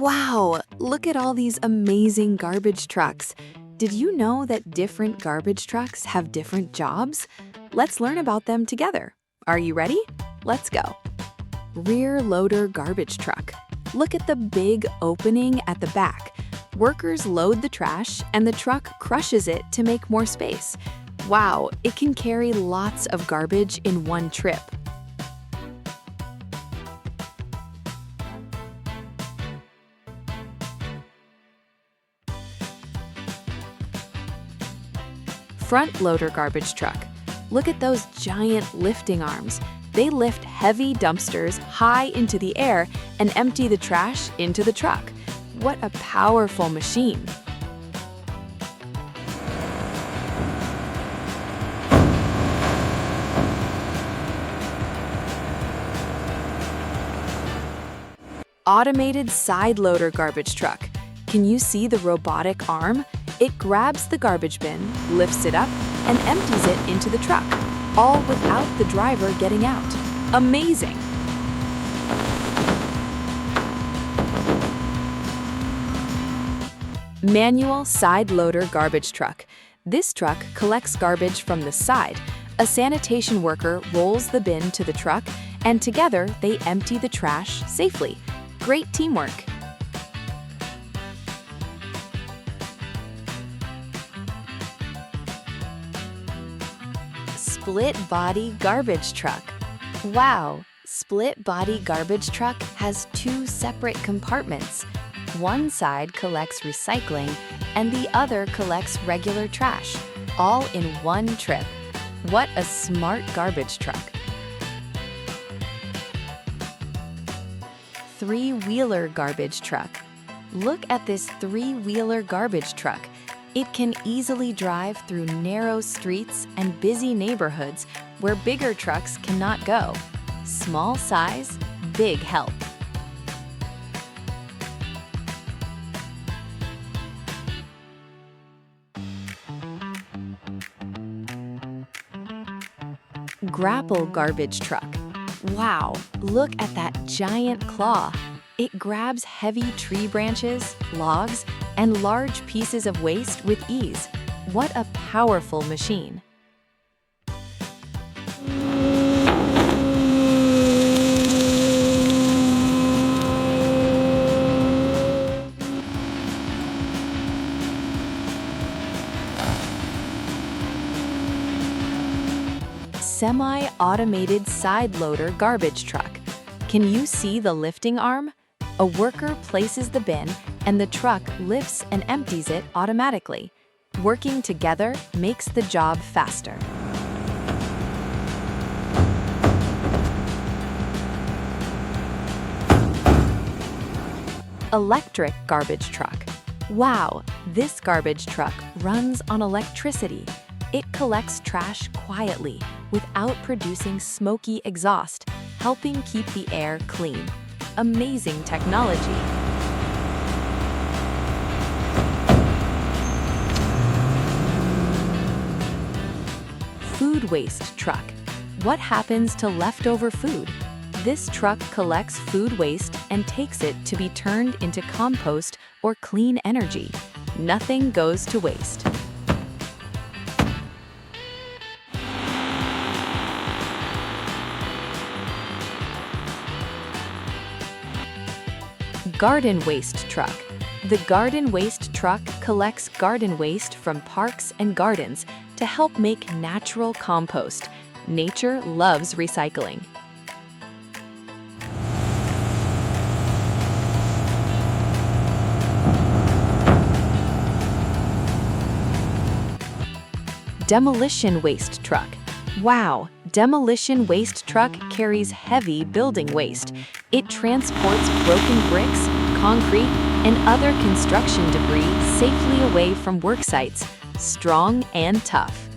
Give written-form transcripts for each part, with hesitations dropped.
Wow, look at all these amazing garbage trucks. Did you know that different garbage trucks have different jobs? Let's learn about them together. Are you ready? Let's go. Rear loader garbage truck. Look at the big opening at the back. Workers load the trash and the truck crushes it to make more space. Wow, it can carry lots of garbage in one trip. Front loader garbage truck. Look at those giant lifting arms. They lift heavy dumpsters high into the air and empty the trash into the truck. What a powerful machine! Automated side loader garbage truck. Can you see the robotic arm? It grabs the garbage bin, lifts it up, and empties it into the truck, all without the driver getting out. Amazing! Manual side loader garbage truck. This truck collects garbage from the side. A sanitation worker rolls the bin to the truck, and together they empty the trash safely. Great teamwork! Split body garbage truck. Wow! Split body garbage truck has two separate compartments. One side collects recycling and the other collects regular trash, all in one trip. What a smart garbage truck! Three-wheeler garbage truck. Look at this three-wheeler garbage truck. It can easily drive through narrow streets and busy neighborhoods where bigger trucks cannot go. Small size, big help. Grapple garbage truck. Wow, look at that giant claw. It grabs heavy tree branches, logs, and large pieces of waste with ease. What a powerful machine! Semi-automated side loader garbage truck. Can you see the lifting arm? A worker places the bin and the truck lifts and empties it automatically. Working together makes the job faster. Electric garbage truck. Wow, this garbage truck runs on electricity. It collects trash quietly without producing smoky exhaust, helping keep the air clean. Amazing technology! Food waste truck. What happens to leftover food? This truck collects food waste and takes it to be turned into compost or clean energy. Nothing goes to waste. Garden waste truck. The garden waste truck collects garden waste from parks and gardens to help make natural compost. Nature loves recycling. Demolition waste truck. Wow, demolition waste truck carries heavy building waste. It transports broken bricks, concrete, and other construction debris safely away from work sites. Strong and tough.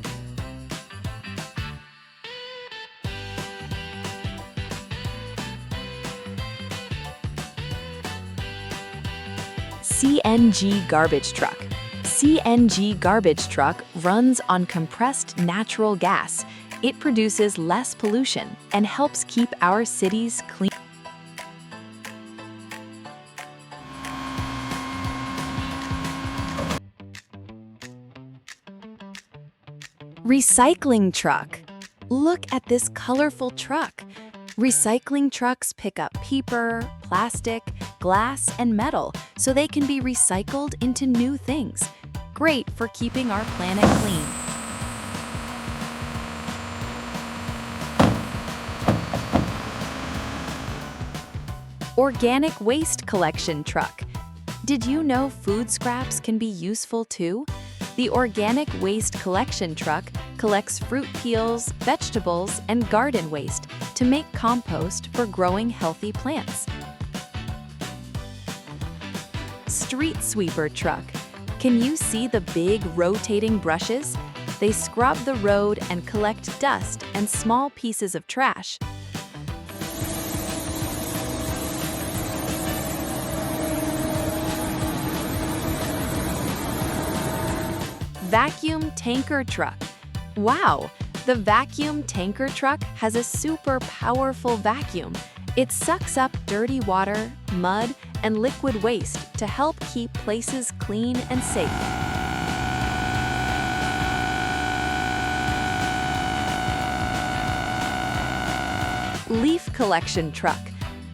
CNG garbage truck. CNG garbage truck runs on compressed natural gas. It produces less pollution and helps keep our cities clean. Recycling truck. Look at this colorful truck. Recycling trucks pick up paper, plastic, glass, and metal so they can be recycled into new things. Great for keeping our planet clean. Organic waste collection truck. Did you know food scraps can be useful too? The organic waste collection truck collects fruit peels, vegetables, and garden waste to make compost for growing healthy plants. Street sweeper truck. Can you see the big rotating brushes? They scrub the road and collect dust and small pieces of trash. Vacuum tanker truck. Wow, the vacuum tanker truck has a super powerful vacuum. It sucks up dirty water, mud, and liquid waste to help keep places clean and safe. Leaf collection truck.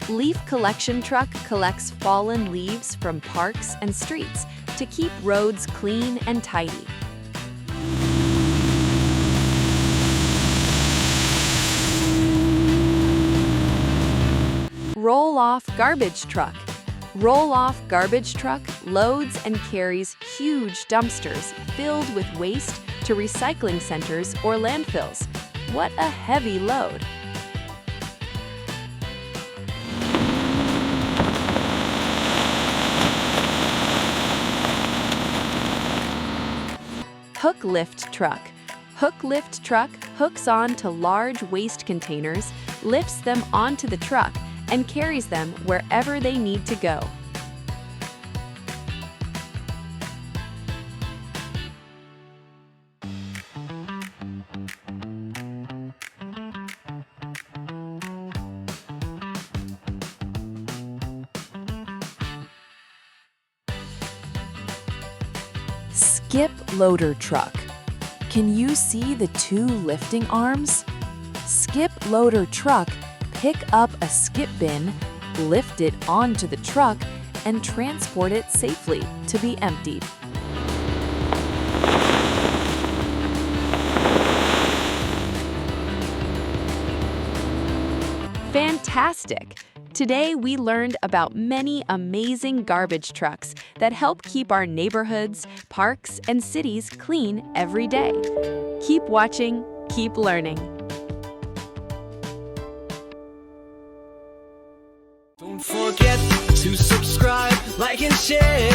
Leaf collection truck collects fallen leaves from parks and streets to keep roads clean and tidy. Roll-off garbage truck. Roll-off garbage truck loads and carries huge dumpsters filled with waste to recycling centers or landfills. What a heavy load! Hook lift truck. Hook lift truck hooks on to large waste containers, lifts them onto the truck, and carries them wherever they need to go. Skip loader truck. Can you see the two lifting arms? Skip loader truck pick up a skip bin, lift it onto the truck, and transport it safely to be emptied. Fantastic! Today we learned about many amazing garbage trucks that help keep our neighborhoods, parks, and cities clean every day. Keep watching, keep learning. Don't forget to subscribe, like, and share.